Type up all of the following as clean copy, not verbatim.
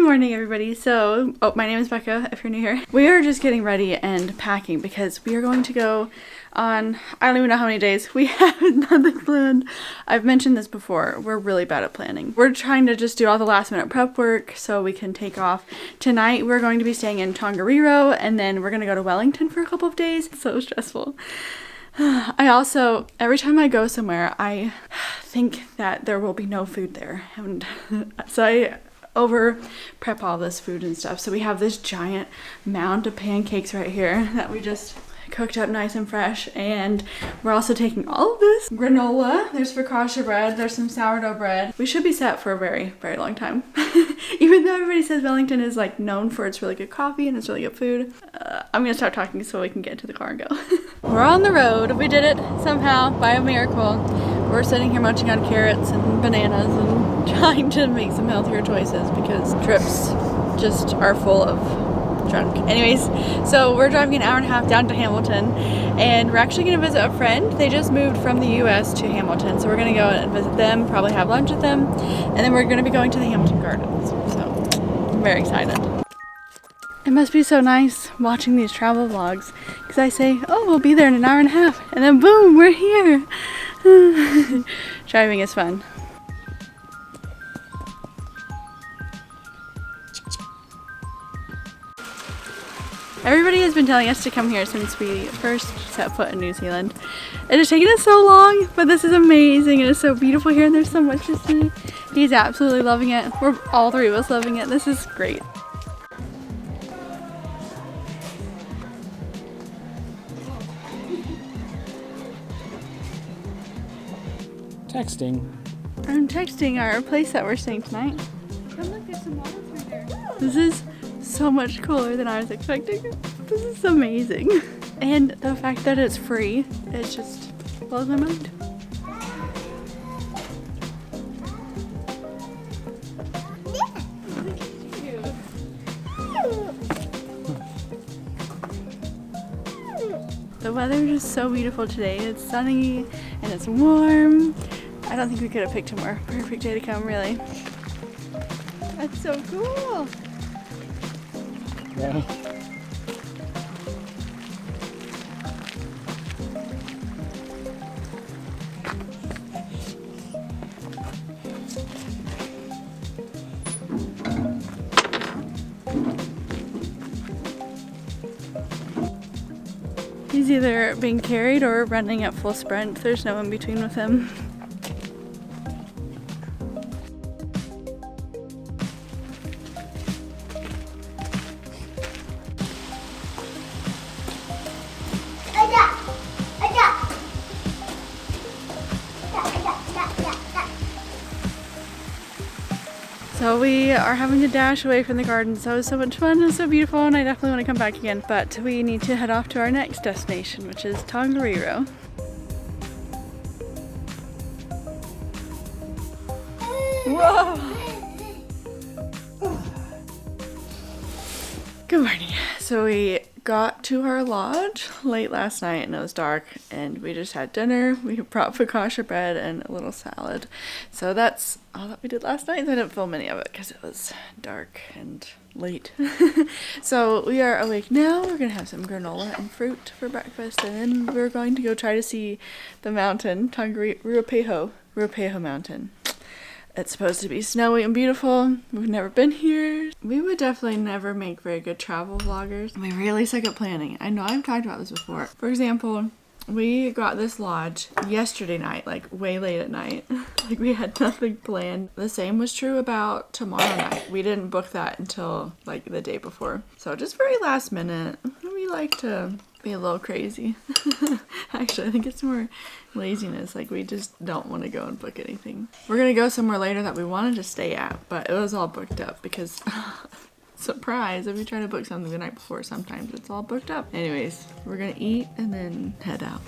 morning, everybody. So, my name is Becca, if you're new here. We are just getting ready and packing because we are going to go on, I don't even know how many days. We have nothing planned. I've mentioned this before. We're really bad at planning. We're trying to just do all the last minute prep work so we can take off. Tonight, we're going to be staying in Tongariro, and then we're going to go to Wellington for a couple of days. It's so stressful. I also, every time I go somewhere, I think that there will be no food there. And so I over prep all this food and stuff. So we have this giant mound of pancakes right here that we just cooked up nice and fresh. And we're also taking all of this granola. There's focaccia bread. There's some sourdough bread. We should be set for a very, very long time. Even though everybody says Wellington is like known for its really good coffee and it's really good food. I'm gonna stop talking so we can get into the car and go. We're on the road. We did it somehow by a miracle. We're sitting here munching on carrots and bananas and trying to make some healthier choices because trips just are full of junk. Anyways, so we're driving an hour and a half down to Hamilton, and we're actually going to visit a friend. They just moved from the US to Hamilton, so we're going to go and visit them, probably have lunch with them, and then we're going to be going to the Hamilton Gardens. So I'm very excited. It must be so nice watching these travel vlogs because I say, oh, we'll be there in an hour and a half, and then boom, we're here. Driving is fun. Everybody has been telling us to come here since we first set foot in New Zealand. It has taken us so long, but this is amazing. It is so beautiful here and there's so much to see. He's absolutely loving it. We're all three of us loving it. This is great. Texting. I'm texting our place that we're staying tonight. Come look, there's some water through there. This is so much cooler than I was expecting. This is amazing. And the fact that it's free, it just blows my mind. The weather is just so beautiful today. It's sunny and it's warm. I don't think we could have picked a more perfect day to come, really. That's so cool. Yeah. He's either being carried or running at full sprint. There's no in between with him. So we are having to dash away from the gardens. That was so much fun and so beautiful, and I definitely want to come back again. But we need to head off to our next destination, which is Tongariro. Whoa! Good morning. So we got to our lodge late last night and it was dark, and we just had dinner. We brought focaccia bread and a little salad. So that's all that we did last night. I didn't film any of it because it was dark and late. So we are awake now. We're gonna have some granola and fruit for breakfast, and then we're going to go try to see the mountain, Ruapehu Mountain. It's supposed to be snowy and beautiful. We've never been here. We would definitely never make very good travel vloggers. We really suck at planning. I know I've talked about this before. For example, we got this lodge yesterday night, like way late at night. Like we had nothing planned. The same was true about tomorrow night. We didn't book that until like the day before. So just very last minute. We like to be a little crazy. Actually, I think it's more laziness. Like we just don't want to go and book anything. We're gonna go somewhere later that we wanted to stay at, but it was all booked up because surprise, if you try to book something the night before, sometimes it's all booked up. Anyways, we're gonna eat and then head out.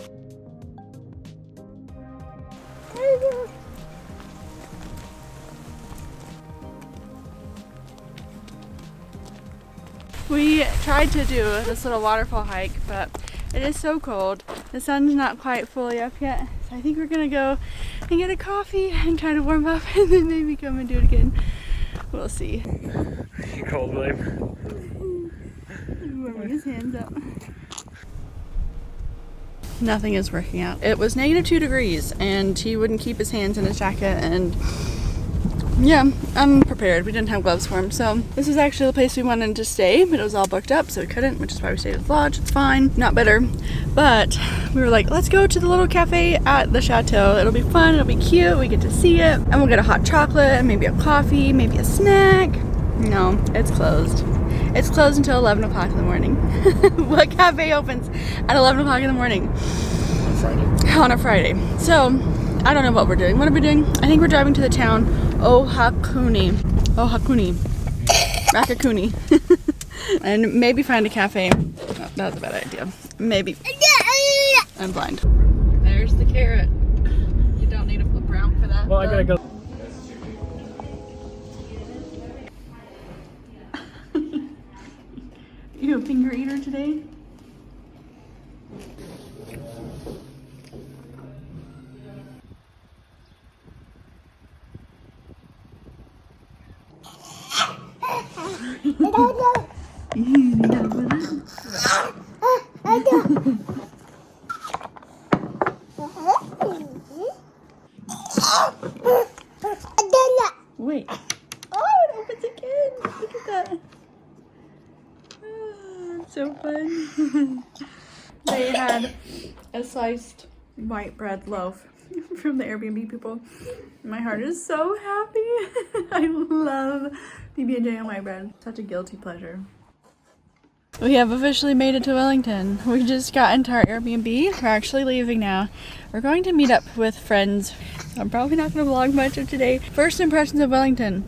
We tried to do this little waterfall hike, but it is so cold. The sun's not quite fully up yet, so I think we're gonna go and get a coffee and try to warm up and then maybe come and do it again. We'll see. You cold, William? Warming his hands up. Nothing is working out. It was -2 degrees and he wouldn't keep his hands in his jacket, and yeah, I'm prepared. We didn't have gloves for him, so this is actually the place we wanted to stay, but it was all booked up, so we couldn't, which is why we stayed at the lodge. It's fine, not bitter, but we were like, let's go to the little cafe at the chateau. It'll be fun, it'll be cute, we get to see it, and we'll get a hot chocolate, maybe a coffee, maybe a snack. No, it's closed. It's closed until 11 o'clock in the morning. What cafe opens at 11 o'clock in the morning? On Friday. On a Friday. So, I don't know what we're doing. What are we doing? I think we're driving to the town Ohakuni. Rakakuni. And maybe find a cafe. Oh, that was a bad idea. Maybe. I'm blind. There's the carrot. You don't need a flip around for that. Well, I gotta go. You a finger eater today? Wait. Oh, it opens again. Look at that. Oh, it's so fun. They had a sliced white bread loaf from the Airbnb people. My heart is so happy. I love PB&J and white bread. Such a guilty pleasure. We have officially made it to Wellington. We just got into our Airbnb. We're actually leaving now. We're going to meet up with friends. I'm probably not going to vlog much of today. First impressions of Wellington.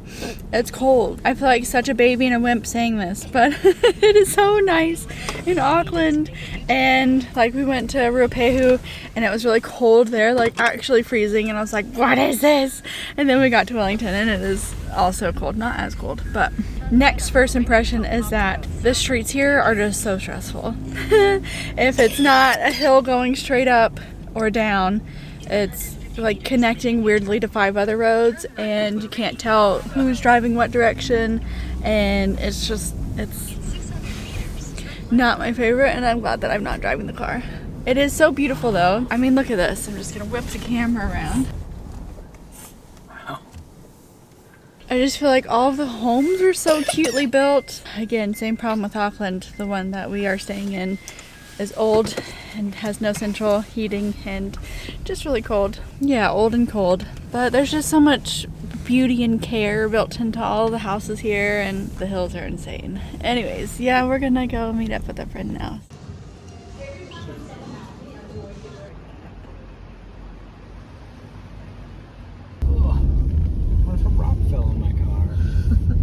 It's cold. I feel like such a baby and a wimp saying this, but it is so nice in Auckland. And like we went to Ruapehu and it was really cold there, like actually freezing. And I was like, what is this? And then we got to Wellington and it is also cold. Not as cold, but next first impression is that the streets here are just so stressful. If it's not a hill going straight up or down, it's like connecting weirdly to 5 other roads and you can't tell who's driving what direction, and it's not my favorite, and I'm glad that I'm not driving the car. It is so beautiful though. I mean, look at this. I'm just gonna whip the camera around. Wow. I just feel like all of the homes were so cutely built. Again, same problem with Auckland. The one that we are staying in is old and has no central heating and just really cold. Yeah, old and cold. But there's just so much beauty and care built into all the houses here, and the hills are insane. Anyways, yeah, we're gonna go meet up with a friend now. What if a rock fell in my car?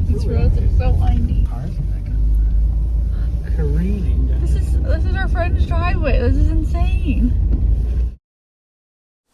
These roads are so windy. Cars are like careening down. This is our friend's driveway. This is insane.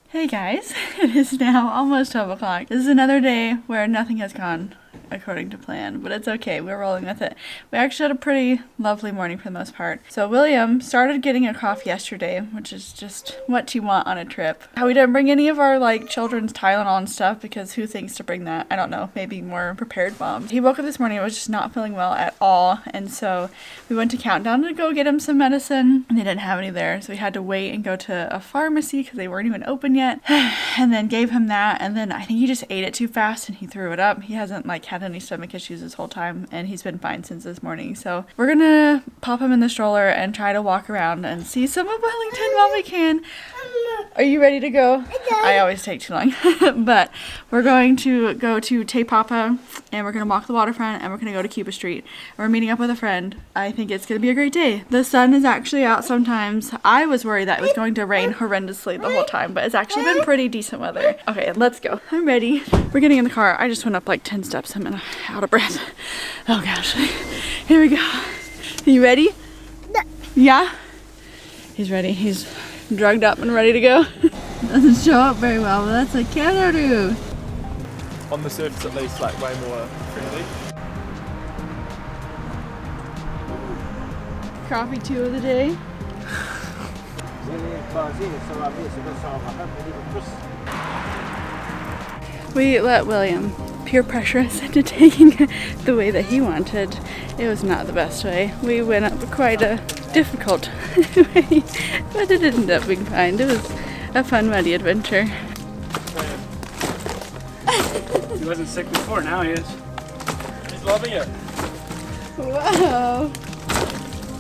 Hey guys, it is now almost 12 o'clock. This is another day where nothing has gone according to plan, but it's okay. We're rolling with it. We actually had a pretty lovely morning for the most part. So William started getting a cough yesterday, which is just what you want on a trip. We didn't bring any of our like children's Tylenol and stuff because who thinks to bring that? I don't know, maybe more prepared moms. He woke up this morning and was just not feeling well at all, and so we went to Countdown to go get him some medicine, and they didn't have any there, so we had to wait and go to a pharmacy because they weren't even open yet, and then gave him that, and then I think he just ate it too fast and he threw it up. He hasn't like had any stomach issues this whole time, and he's been fine since this morning. So we're gonna pop him in the stroller and try to walk around and see some of Wellington while we can. Are you ready to go? I always take too long. But we're going to go to Taupō, and we're gonna walk the waterfront, and we're gonna go to Cuba Street. We're meeting up with a friend. I think it's gonna be a great day. The sun is actually out sometimes. I was worried that it was going to rain horrendously the whole time, but it's actually been pretty decent weather. Okay, let's go. I'm ready. We're getting in the car. I just went up like 10 steps. I'm out of breath. Oh gosh. Here we go. Are you ready? Yeah? He's ready. He's drugged up and ready to go. Doesn't show up very well, but that's a kangaroo. On the surface at least, like way more friendly. Coffee 2 of the day. We let William peer pressure us into taking the way that he wanted. It was not the best way. We went up quite a difficult way, but it ended up being fine. It was a fun, muddy adventure. He wasn't sick before, now he is. He's loving it. Wow.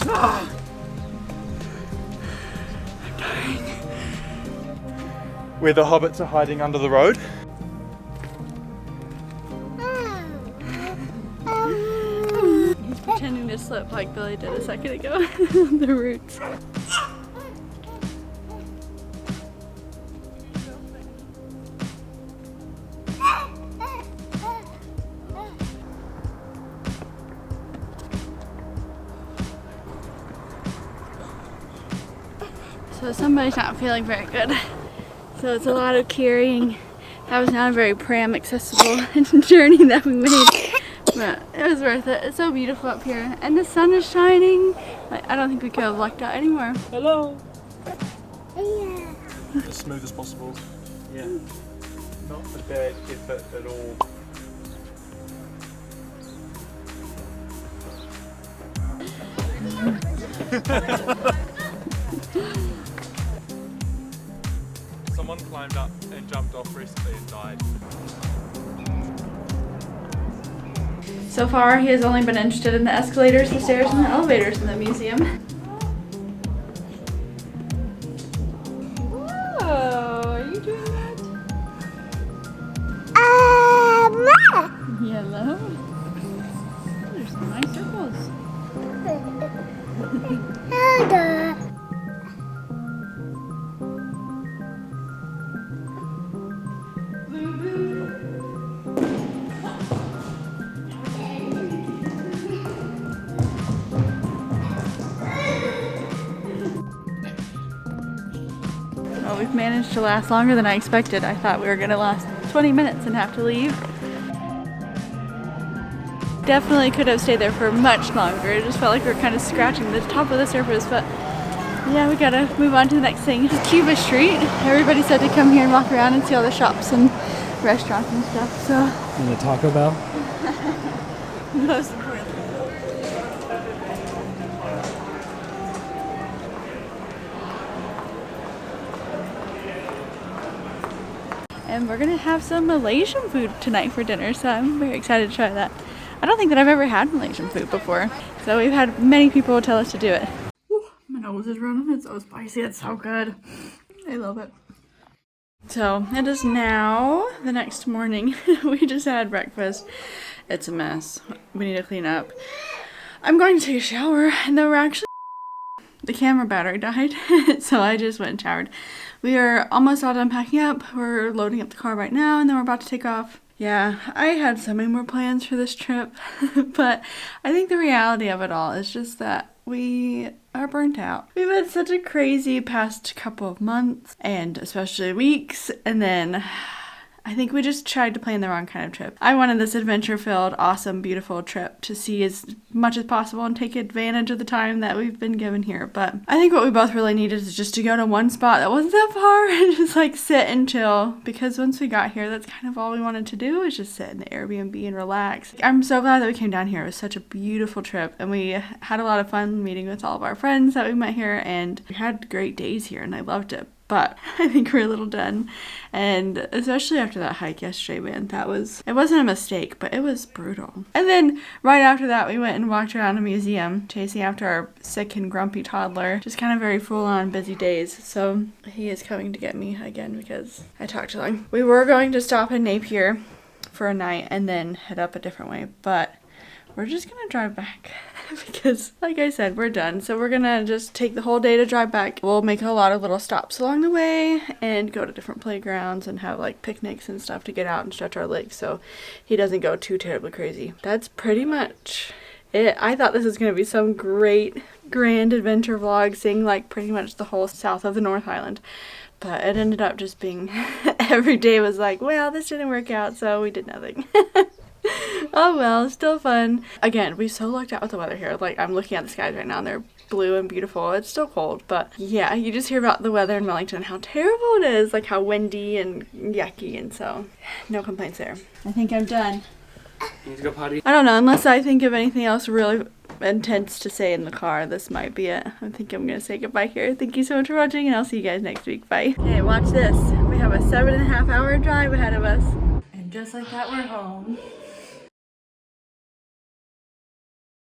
Ah. Where the hobbits are hiding under the road. He's pretending to slip like Billy did a second ago. The roots. So somebody's not feeling very good. So it's a lot of carrying. That was not a very pram accessible journey that we made. But it was worth it. It's so beautiful up here. And the sun is shining. I don't think we could have lucked out anymore. Hello. As smooth as possible. Yeah. Not a bad effort at all. Someone climbed up and jumped off recently and died. So far, he has only been interested in the escalators, the stairs, and the elevators in the museum. Whoa, are you doing that? Yellow. There's some nice circles. Well, we've managed to last longer than I expected. I thought we were going to last 20 minutes and have to leave. Definitely could have stayed there for much longer. It just felt like we were kind of scratching the top of the surface, but yeah, we gotta move on to the next thing. It's Cuba Street. Everybody said to come here and walk around and see all the shops and restaurants and stuff, so. And the Taco Bell? Most important. And we're gonna have some Malaysian food tonight for dinner, so I'm very excited to try that. I don't think that I've ever had Malaysian food before, so we've had many people tell us to do it. Whew, my nose is running, it's so spicy, it's so good. I love it. So it is now the next morning. We just had breakfast. It's a mess. We need to clean up. I'm going to take a shower, and then the camera battery died, so I just went and showered. We are almost all done packing up. We're loading up the car right now, and then we're about to take off. Yeah, I had so many more plans for this trip, but I think the reality of it all is just that we are burnt out. We've had such a crazy past couple of months, and especially weeks, and then I think we just tried to plan the wrong kind of trip. I wanted this adventure-filled, awesome, beautiful trip to see as much as possible and take advantage of the time that we've been given here. But I think what we both really needed is just to go to one spot that wasn't that far and just like sit and chill. Because once we got here, that's kind of all we wanted to do is just sit in the Airbnb and relax. I'm so glad that we came down here. It was such a beautiful trip, and we had a lot of fun meeting with all of our friends that we met here, and we had great days here, and I loved it. But I think we're a little done, and especially after that hike yesterday, man, it wasn't a mistake, but it was brutal. And then right after that, we went and walked around a museum, chasing after our sick and grumpy toddler. Just kind of very full-on busy days. So he is coming to get me again because I talked too long. We were going to stop in Napier for a night and then head up a different way, but we're just gonna drive back because, like I said, we're done. So we're gonna just take the whole day to drive back. We'll make a lot of little stops along the way and go to different playgrounds and have like picnics and stuff to get out and stretch our legs so he doesn't go too terribly crazy. That's pretty much it. I thought this was gonna be some great grand adventure vlog, seeing like pretty much the whole south of the North Island. But it ended up just being every day was like, well, this didn't work out, so we did nothing. Oh well, still fun. Again, we so lucked out with the weather here. Like, I'm looking at the skies right now and they're blue and beautiful. It's still cold, but yeah, you just hear about the weather in Wellington, how terrible it is, like how windy and yucky, and so no complaints there. I think I'm done. You need to go potty? I don't know, unless I think of anything else really intense to say in the car, this might be it. I think I'm gonna say goodbye here. Thank you so much for watching, and I'll see you guys next week. Bye. Okay, watch this. We have a 7.5 hour drive ahead of us. And just like that, we're home.